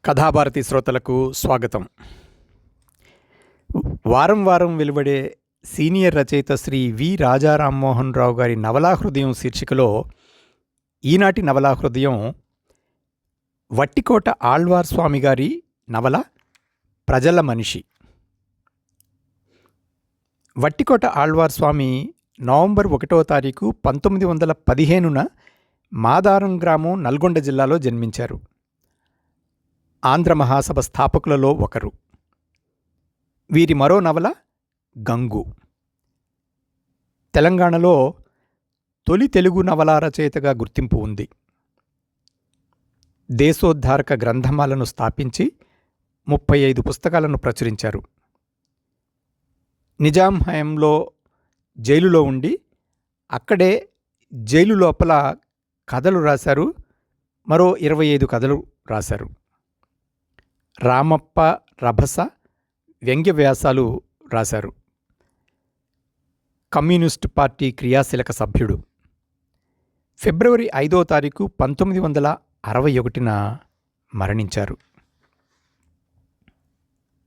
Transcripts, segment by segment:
కథాభారతి శ్రోతలకు స్వాగతం. వారం వారం వెలువడే సీనియర్ రచయిత శ్రీ వి రాజా రామ్మోహన్ రావు గారి నవలా హృదయం శీర్షికలో ఈనాటి నవలా హృదయం వట్టికోట ఆళ్వార్ స్వామి గారి నవల ప్రజల మనిషి. వట్టికోట ఆళ్వార్ స్వామి నవంబర్ 1వ తారీఖు 1915 మాదారం గ్రామం, నల్గొండ జిల్లాలో జన్మించారు. ఆంధ్ర మహాసభ స్థాపకులలో ఒకరు. వీరి మరో నవల గంగు. తెలంగాణలో తొలి తెలుగు నవలా రచయితగా గుర్తింపు ఉంది. దేశోద్ధారక గ్రంథమాలను స్థాపించి 35 పుస్తకాలను ప్రచురించారు. నిజాం హయాంలో జైలులో ఉండి అక్కడే జైలు లోపల కథలు రాశారు. మరో 25 కథలు రాశారు. రామప్ప, రభస, వ్యంగ్య వ్యాసాలు రాశారు. కమ్యూనిస్టు పార్టీ క్రియాశీలక సభ్యుడు. ఫిబ్రవరి 5వ తారీఖు 1961 మరణించారు.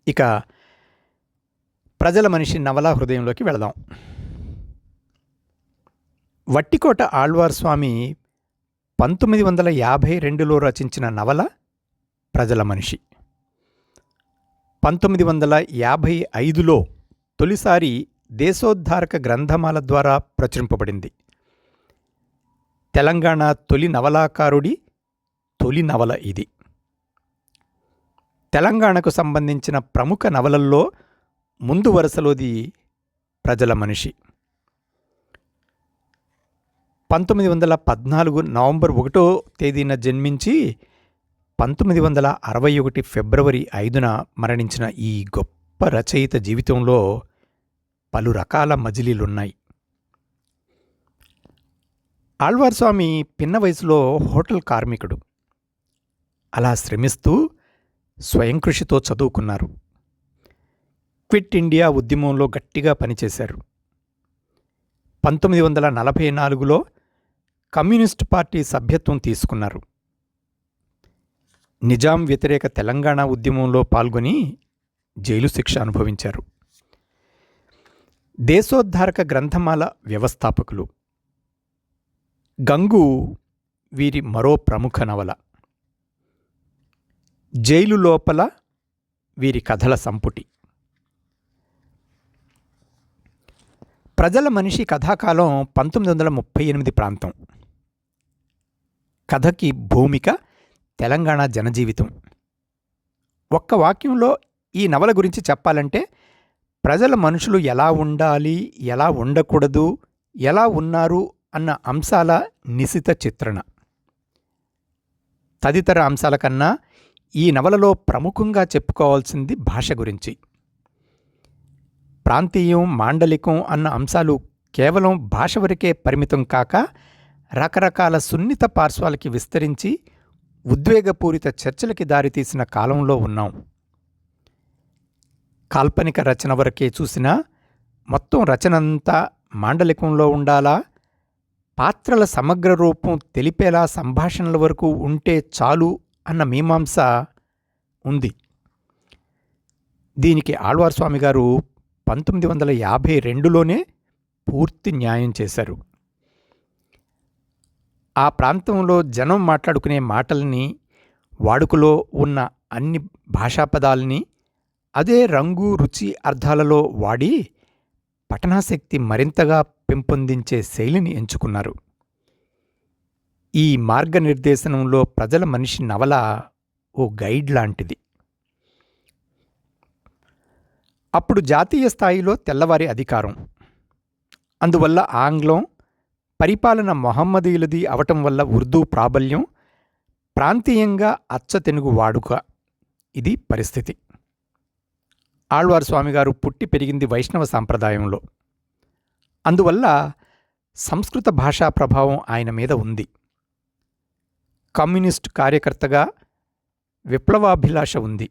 ఇక ప్రజల మనిషి నవలా హృదయంలోకి వెళదాం. వట్టికోట ఆళ్వార్ స్వామి 1952లో రచించిన నవల ప్రజల మనిషి. 1955లో తొలిసారి దేశోద్ధారక గ్రంథమాల ద్వారా ప్రచురింపబడింది. తెలంగాణ తొలి నవలాకారుడి తొలి నవల ఇది. తెలంగాణకు సంబంధించిన ప్రముఖ నవలల్లో ముందు వరుసలోది ప్రజల మనిషి. 1914 నవంబర్ 1వ తేదీన జన్మించి 1961 ఫిబ్రవరి 5న మరణించిన ఈ గొప్ప రచయిత జీవితంలో పలు రకాల మజిలీలున్నాయి. ఆళ్వార్ స్వామి పిన్న వయసులో హోటల్ కార్మికుడు. అలా శ్రమిస్తూ స్వయం కృషితో చదువుకున్నారు. క్విట్ ఇండియా ఉద్యమంలో గట్టిగా పనిచేశారు. 1944లో కమ్యూనిస్టు పార్టీ సభ్యత్వం తీసుకున్నారు. నిజాం వ్యతిరేక తెలంగాణ ఉద్యమంలో పాల్గొని జైలు శిక్ష అనుభవించారు. దేశోద్ధారక గ్రంథమాల వ్యవస్థాపకులు. గంగు వీరి మరో ప్రముఖ నవల. జైలు లోపల వీరి కథల సంపుటి. ప్రజల మనిషి కథాకాలం 1938 ప్రాంతం. కథకి భూమిక తెలంగాణ జనజీవితం. ఒక్క వాక్యంలో ఈ నవల గురించి చెప్పాలంటే ప్రజల మనుషులు ఎలా ఉండాలి, ఎలా ఉండకూడదు, ఎలా ఉన్నారు అన్న అంశాల నిశిత చిత్రణ. తదితర అంశాల కన్నా ఈ నవలలో ప్రముఖంగా చెప్పుకోవాల్సింది భాష గురించి. ప్రాంతీయం, మాండలికం అన్న అంశాలు కేవలం భాష వరకే పరిమితం కాక రకరకాల సున్నిత పార్శ్వాలకి విస్తరించి ఉద్వేగపూరిత చర్చలకి దారితీసిన కాలంలో ఉన్నాం. కాల్పనిక రచన వరకే చూసినా మొత్తం రచనంతా మాండలికంలో ఉండాలా, పాత్రల సమగ్ర రూపం తెలిపేలా సంభాషణల వరకు ఉంటే చాలు అన్న మీమాంస ఉంది. దీనికి ఆళ్వార్ స్వామి గారు 1952లోనే పూర్తి న్యాయం చేశారు. ఆ ప్రాంతంలో జనం మాట్లాడుకునే మాటల్ని, వాడుకలో ఉన్న అన్ని భాషాపదాల్ని అదే రంగు, రుచి, అర్థాలలో వాడి పఠనాశక్తి మరింతగా పెంపొందించే శైలిని ఎంచుకున్నారు. ఈ మార్గనిర్దేశనంలో ప్రజల మనిషి నవల ఓ గైడ్ లాంటిది. అప్పుడు జాతీయ స్థాయిలో తెల్లవారి అధికారం. అందువల్ల ఆంగ్లం, పరిపాలన మొహమ్మదీయులది అవటం వల్ల ఉర్దూ ప్రాబల్యం, ప్రాంతీయంగా అచ్చతెనుగు వాడుక. ఇది పరిస్థితి. ఆళ్వార్ స్వామిగారు పుట్టి పెరిగింది వైష్ణవ సాంప్రదాయంలో. అందువల్ల సంస్కృత భాషా ప్రభావం ఆయన మీద ఉంది. కమ్యూనిస్టు కార్యకర్తగా విప్లవాభిలాష ఉంది.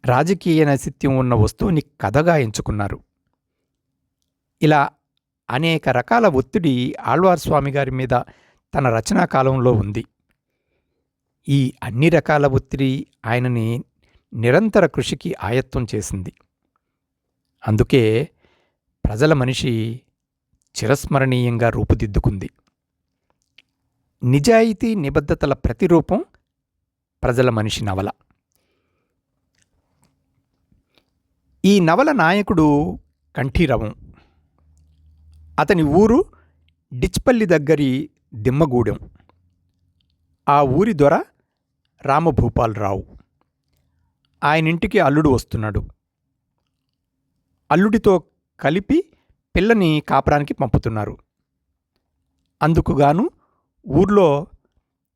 రాజకీయ నైశిత్యం ఉన్న వస్తువుని కథగా ఎంచుకున్నారు. ఇలా అనేక రకాల ఒత్తిడి ఆళ్వార్ స్వామి గారి మీద తన రచనా కాలంలో ఉంది. ఈ అన్ని రకాల ఒత్తిడి ఆయనని నిరంతర కృషికి ఆయత్తం చేసింది. అందుకే ప్రజల మనిషి చిరస్మరణీయంగా రూపుదిద్దుకుంది. నిజాయితీ నిబద్ధతల ప్రతిరూపం ప్రజల మనిషి నవల. ఈ నవల నాయకుడు కంఠీరవం. అతని ఊరు డిచ్పల్లి దగ్గరి దిమ్మగూడెం. ఆ ఊరి దొర రామభూపాలరావు. ఆయనింటికి అల్లుడు వస్తున్నాడు. అల్లుడితో కలిపి పిల్లని కాపురానికి పంపుతున్నారు. అందుకుగాను ఊర్లో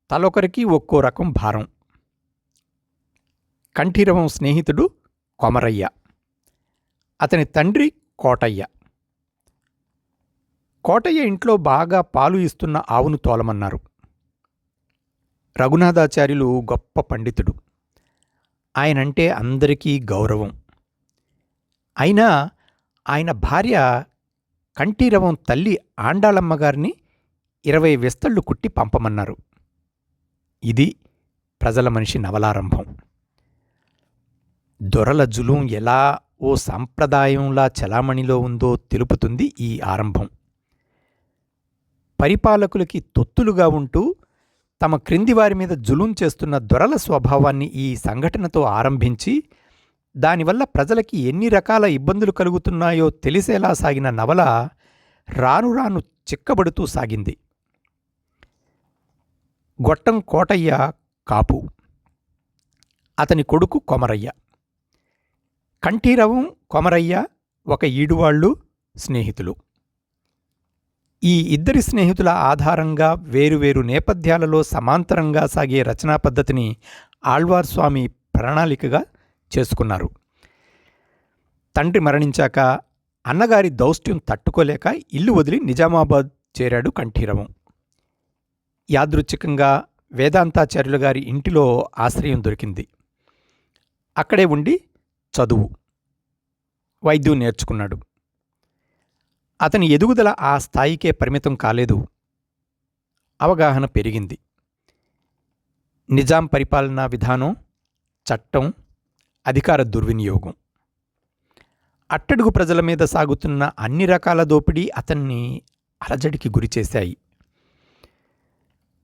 తలొకరికి ఒక్కో రకం భారం. కంఠీరవం స్నేహితుడు కొమరయ్య. అతని తండ్రి కోటయ్య. కోటయ్య ఇంట్లో బాగా పాలు ఇస్తున్న ఆవును తోలమన్నారు. రఘునాథాచార్యులు గొప్ప పండితుడు. ఆయనంటే అందరికీ గౌరవం. అయినా ఆయన భార్య కంఠీరవం తల్లి ఆండాళమ్మగారిని 20 విస్తళ్ళు కుట్టి పంపమన్నారు. ఇది ప్రజల మనిషి నవలారంభం. దొరల జులుం ఎలా ఓ సంప్రదాయంలా చలామణిలో ఉందో తెలుపుతుంది ఈ ఆరంభం. పరిపాలకులకి తొత్తులుగా ఉంటూ తమ క్రింది వారి మీద జులుం చేస్తున్న దొరల స్వభావాన్ని ఈ సంఘటనతో ఆరంభించి దానివల్ల ప్రజలకి ఎన్ని రకాల ఇబ్బందులు కలుగుతున్నాయో తెలిసేలా సాగిన నవల రాను రాను చిక్కబడుతూ సాగింది. గొట్టం కోటయ్య కాపు. అతని కొడుకు కొమరయ్య. కంఠీరవం కొమరయ్య ఒక ఈడువాళ్ళు, స్నేహితులు. ఈ ఇద్దరి స్నేహితుల ఆధారంగా వేరువేరు నేపథ్యాలలో సమాంతరంగా సాగే రచనా పద్ధతిని ఆళ్వార్ స్వామి ప్రణాళికగా చేసుకున్నారు. తండ్రి మరణించాక అన్నగారి దౌష్ట్యం తట్టుకోలేక ఇల్లు వదిలి నిజామాబాద్ చేరాడు కంఠీరవం. యాదృచ్ఛికంగా వేదాంతాచార్యుల గారి ఇంటిలో ఆశ్రయం దొరికింది. అక్కడే ఉండి చదువు, వైద్యం నేర్చుకున్నాడు. అతని ఎదుగుదల ఆ స్థాయికే పరిమితం కాలేదు. అవగాహన పెరిగింది. నిజాం పరిపాలనా విధానం, చట్టం, అధికార దుర్వినియోగం, అట్టడుగు ప్రజల మీద సాగుతున్న అన్ని రకాల దోపిడీ అతన్ని అలజడికి గురిచేశాయి.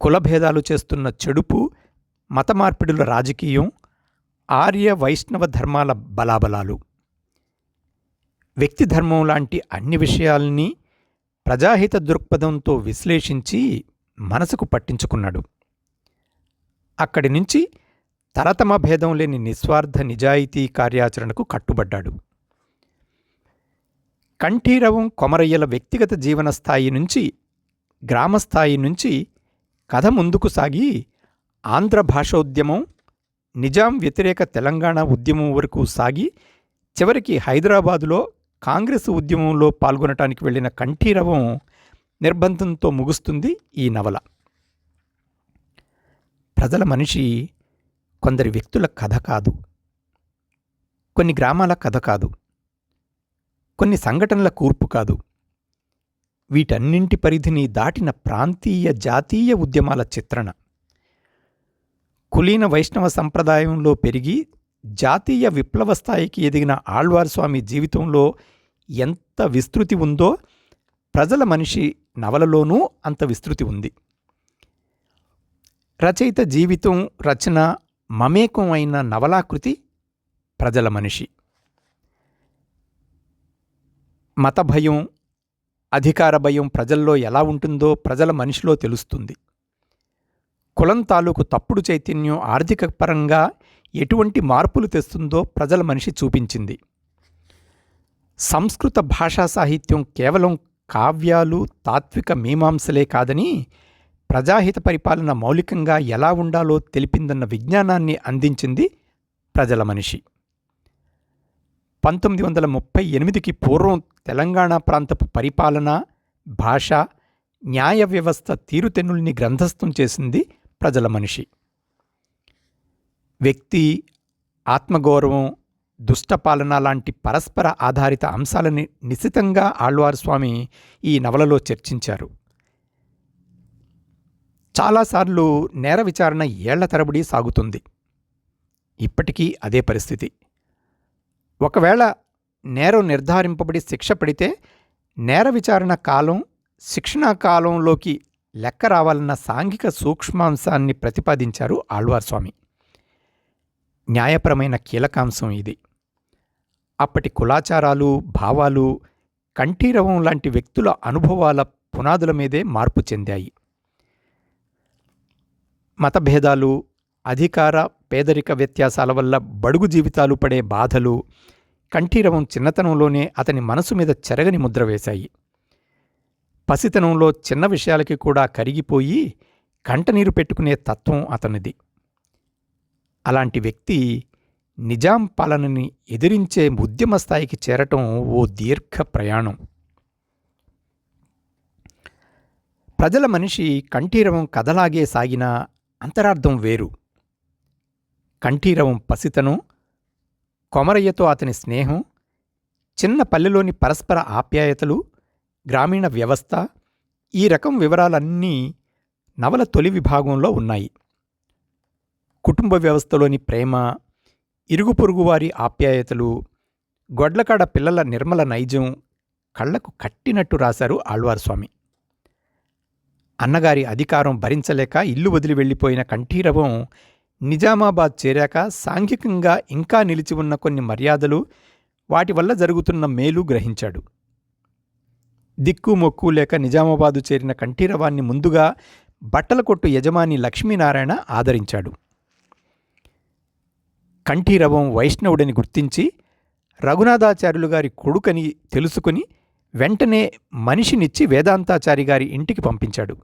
కులభేదాలు చేస్తున్న చెడుపు, మత మార్పిడుల రాజకీయం, ఆర్య వైష్ణవ ధర్మాల బలాబలాలు, వ్యక్తి ధర్మం లాంటి అన్ని విషయాల్ని ప్రజాహిత దృక్పథంతో విశ్లేషించి మనసుకు పట్టించుకున్నాడు. అక్కడి నుంచి తరతమ భేదం లేని నిస్వార్థ నిజాయితీ కార్యాచరణకు కట్టుబడ్డాడు. కంఠీరవం కొమరయ్యల వ్యక్తిగత జీవన స్థాయి నుంచి, గ్రామస్థాయి నుంచి కథ ముందుకు సాగి ఆంధ్ర భాషోద్యమం, నిజాం వ్యతిరేక తెలంగాణ ఉద్యమం వరకు సాగి చివరికి హైదరాబాదులో కాంగ్రెస్ ఉద్యమంలో పాల్గొనటానికి వెళ్ళిన కంఠీరవం నిర్బంధంతో ముగుస్తుంది ఈ నవల. ప్రజల మనిషి కొందరి వ్యక్తుల కథ కాదు, కొన్ని గ్రామాల కథ కాదు, కొన్ని సంఘటనల కూర్పు కాదు. వీటన్నింటి పరిధిని దాటిన ప్రాంతీయ జాతీయ ఉద్యమాల చిత్రణ. కులీన వైష్ణవ సంప్రదాయంలో పెరిగి జాతీయ విప్లవ స్థాయికి ఎదిగిన ఆళ్వార్ స్వామి జీవితంలో ఎంత విస్తృతి ఉందో ప్రజల మనిషి నవలలోనూ అంత విస్తృతి ఉంది. రచయిత జీవితం, రచన మమేకం అయిన నవలాకృతి ప్రజల మనిషి. మత భయం, అధికార భయం ప్రజల్లో ఎలా ఉంటుందో ప్రజల మనిషిలో తెలుస్తుంది. కులం తాలూకు తప్పుడు చైతన్యం ఆర్థిక పరంగా ఎటువంటి మార్పులు తెస్తుందో ప్రజల మనిషి చూపించింది. సంస్కృత భాషా సాహిత్యం కేవలం కావ్యాలు, తాత్విక మీమాంసలే కాదని ప్రజాహిత పరిపాలన మౌలికంగా ఎలా ఉండాలో తెలిపిందన్న విజ్ఞానాన్ని అందించింది ప్రజల మనిషి. 1938కి పూర్వం తెలంగాణ ప్రాంతపు పరిపాలన, భాష, న్యాయ వ్యవస్థ తీరుతెన్నుల్ని గ్రంథస్థం చేసింది ప్రజల మనిషి. వ్యక్తి, ఆత్మగౌరవం, దుష్టపాలన లాంటి పరస్పర ఆధారిత అంశాలని నిశితంగా ఆళ్వార్ స్వామి ఈ నవలలో చర్చించారు. చాలాసార్లు నేర విచారణ ఏళ్ల తరబడి సాగుతుంది. ఇప్పటికీ అదే పరిస్థితి. ఒకవేళ నేరం నిర్ధారింపబడి శిక్ష పడితే నేర విచారణ కాలం, శిక్షణా కాలంలోకి లెక్క రావాలన్న సాంఘిక సూక్ష్మాంశాన్ని ప్రతిపాదించారు ఆళ్వార్స్వామి. న్యాయపరమైన కీలకాంశం ఇది. అప్పటి కులాచారాలు, భావాలు, కంఠీరవం లాంటి వ్యక్తుల అనుభవాల పునాదుల మీదే మార్పు చెందాయి. మతభేదాలు, అధికార పేదరిక వ్యత్యాసాల వల్ల బడుగు జీవితాలు పడే బాధలు కంఠీరవం చిన్నతనంలోనే అతని మనసు మీద చెరగని ముద్ర వేశాయి. పసితనంలో చిన్న విషయాలకి కూడా కరిగిపోయి కంటనీరు పెట్టుకునే తత్వం అతనిది. అలాంటి వ్యక్తి నిజాం పాలనని ఎదిరించే ఉద్యమ స్థాయికి చేరటం ఓ దీర్ఘ ప్రయాణం. ప్రజల మనిషి కంఠీరవం కథలాగే సాగిన అంతరార్థం వేరు. కంఠీరవం పసితనం, కొమరయ్యతో అతని స్నేహం, చిన్న పల్లెలోని పరస్పర ఆప్యాయతలు, గ్రామీణ వ్యవస్థ, ఈ రకం వివరాలన్నీ నవల తొలి విభాగంలో ఉన్నాయి. కుటుంబ వ్యవస్థలోని ప్రేమ, ఇరుగు పొరుగువారి ఆప్యాయతలు, గొడ్లకాడ పిల్లల నిర్మల నైజం కళ్లకు కట్టినట్టు రాశారు ఆళ్వార్స్వామి. అన్నగారి అధికారం భరించలేక ఇల్లు వదిలి వెళ్ళిపోయిన కంఠీరవం నిజామాబాద్ చేరాక సాంఘికంగా ఇంకా నిలిచి ఉన్న కొన్ని మర్యాదలు, వాటి వల్ల జరుగుతున్న మేలు గ్రహించాడు. దిక్కు మొక్కు లేక నిజామాబాదు చేరిన కంఠీరవాన్ని ముందుగా బట్టల కొట్టు యజమాని లక్ష్మీనారాయణ ఆదరించాడు. కంఠీరవం వైష్ణవుడని గుర్తించి రఘునాథాచార్యులు గారి కొడుకని తెలుసుకుని వెంటనే మనిషినిచ్చి వేదాంతాచారి గారి ఇంటికి పంపించాడు.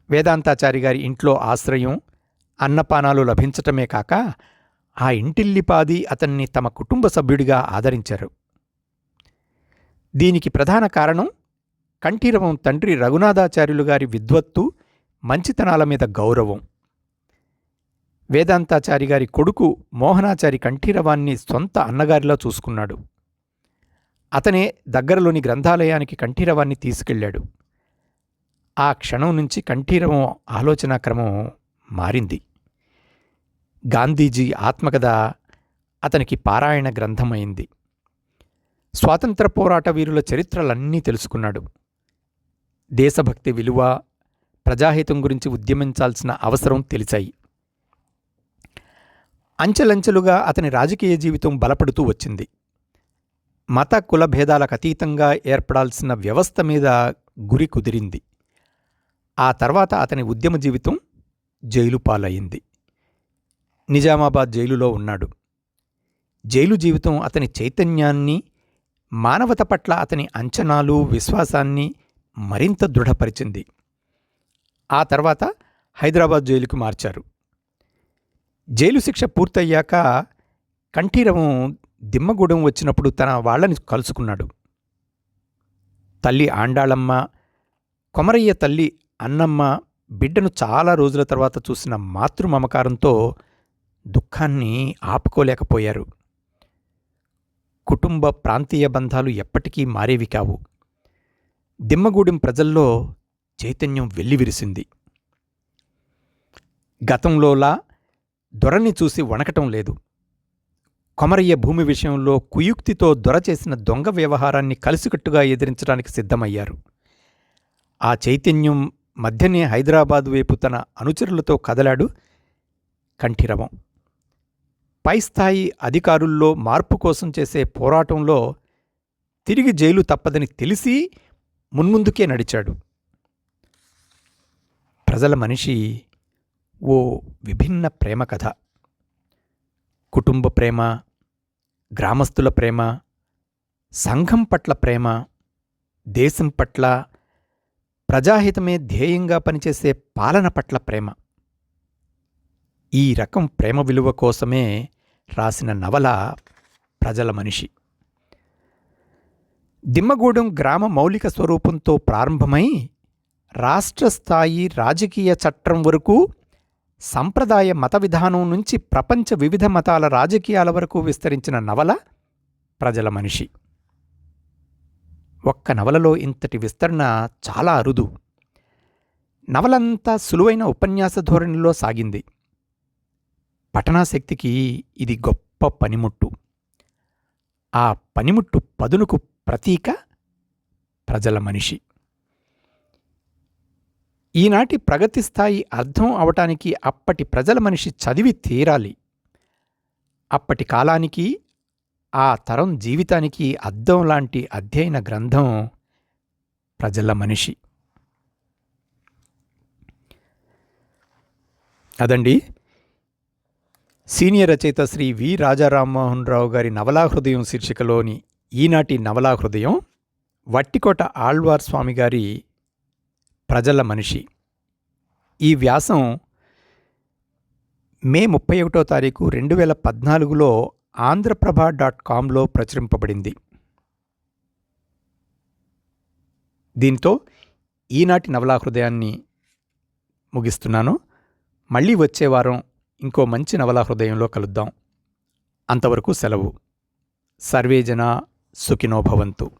వేదాంతాచారి గారి ఇంట్లో ఆశ్రయం, అన్నపానాలు లభించటమే కాక ఆ ఇంటిల్లిపాది అతన్ని తమ కుటుంబ సభ్యుడిగా ఆదరించారు. దీనికి ప్రధాన కారణం కంఠీరవం తండ్రి రఘునాథాచార్యులు గారి విద్వత్తు, మంచితనాల మీద గౌరవం. వేదాంతాచారి గారి కొడుకు మోహనాచారి కంఠీరవాన్ని సొంత అన్నగారిలా చూసుకున్నాడు. అతనే దగ్గరలోని గ్రంథాలయానికి కంఠీరవాన్ని తీసుకెళ్లాడు. ఆ క్షణం నుంచి కంఠీరవం ఆలోచనాక్రమం మారింది. గాంధీజీ ఆత్మకథ అతనికి పారాయణ గ్రంథమైంది. స్వాతంత్ర పోరాట వీరుల చరిత్రలన్నీ తెలుసుకున్నాడు. దేశభక్తి విలువ, ప్రజాహితం గురించి ఉద్యమించాల్సిన అవసరం తెలిసాయి. అంచెలంచెలుగా అతని రాజకీయ జీవితం బలపడుతూ వచ్చింది. మత కుల భేదాలకు అతీతంగా ఏర్పడాల్సిన వ్యవస్థ మీద గురి కుదిరింది. ఆ తర్వాత అతని ఉద్యమ జీవితం జైలు పాలయ్యింది. నిజామాబాద్ జైలులో ఉన్నాడు. జైలు జీవితం అతని చైతన్యాన్ని, మానవత పట్ల అతని అంచనాలు, విశ్వాసాన్ని మరింత దృఢపరిచింది. ఆ తర్వాత హైదరాబాద్ జైలుకు మార్చారు. జైలు శిక్ష పూర్తయ్యాక కంఠీరవం దిమ్మగూడెం వచ్చినప్పుడు తన వాళ్లని కలుసుకున్నాడు. తల్లి ఆండాళమ్మ, కొమరయ్య తల్లి అన్నమ్మ బిడ్డను చాలా రోజుల తర్వాత చూసిన మాతృమమకారంతో దుఃఖాన్ని ఆపుకోలేకపోయారు. కుటుంబ ప్రాంతీయ బంధాలు ఎప్పటికీ మారేవి కావు. దిమ్మగూడెం ప్రజల్లో చైతన్యం వెల్లివిరిసింది. గతంలోలా దొరని చూసి వణకటం లేదు. కొమరయ్య భూమి విషయంలో కుయుక్తితో దొర చేసిన దొంగ వ్యవహారాన్ని కలిసికట్టుగా ఎదిరించడానికి సిద్ధమయ్యారు. ఆ చైతన్యం మధ్యనే హైదరాబాదు వైపు తన అనుచరులతో కదలాడు కంఠీరవం. పైస్థాయి అధికారుల్లో మార్పు కోసం చేసే పోరాటంలో తిరిగి జైలు తప్పదని తెలిసి మున్ముందుకే నడిచాడు. ప్రజల మనిషి ఓ విభిన్న ప్రేమ కథ. కుటుంబ ప్రేమ, గ్రామస్తుల ప్రేమ, సంఘం పట్ల ప్రేమ, దేశం పట్ల, ప్రజాహితమే ధ్యేయంగా పనిచేసే పాలన పట్ల ప్రేమ. ఈ రకం ప్రేమ విలువ కోసమే రాసిన నవల ప్రజల మనిషి. దిమ్మగూడెం గ్రామ మౌలిక స్వరూపంతో ప్రారంభమై రాష్ట్రస్థాయి రాజకీయ చట్టం వరకు, సంప్రదాయ మత విధానం నుంచి ప్రపంచ వివిధ మతాల రాజకీయాల వరకు విస్తరించిన నవల ప్రజల మనిషి. ఒక్క నవలలో ఇంతటి విస్తరణ చాలా అరుదు. నవలంతా సులువైన ఉపన్యాస ధోరణిలో సాగింది. పఠనాశక్తికి ఇది గొప్ప పనిముట్టు. ఆ పనిముట్టు పదునుకు ప్రతీక ప్రజల మనిషి. ఈనాటి ప్రగతి స్థాయి అర్థం అవటానికి అప్పటి ప్రజల మనిషి చదివి తీరాలి. అప్పటి కాలానికి, ఆ తరం జీవితానికి అద్దం లాంటి అధ్యయన గ్రంథం ప్రజల మనిషి. అదండి సీనియర్ రచయిత శ్రీ వి రాజారామ్మోహన్ రావు గారి నవలా హృదయం శీర్షికలోని ఈనాటి నవలా హృదయం వట్టికోట ఆళ్వార్ స్వామి గారి ప్రజల మనిషి. ఈ వ్యాసం మే 31వ తారీఖు 2014లో ఆంధ్రప్రభ.com ప్రచురింపబడింది. దీంతో ఈనాటి నవలా హృదయాన్ని ముగిస్తున్నాను. మళ్ళీ వచ్చే వారం ఇంకో మంచి నవలా హృదయంలో కలుద్దాం. అంతవరకు సెలవు. సర్వే జనా సుఖినో భవంతు.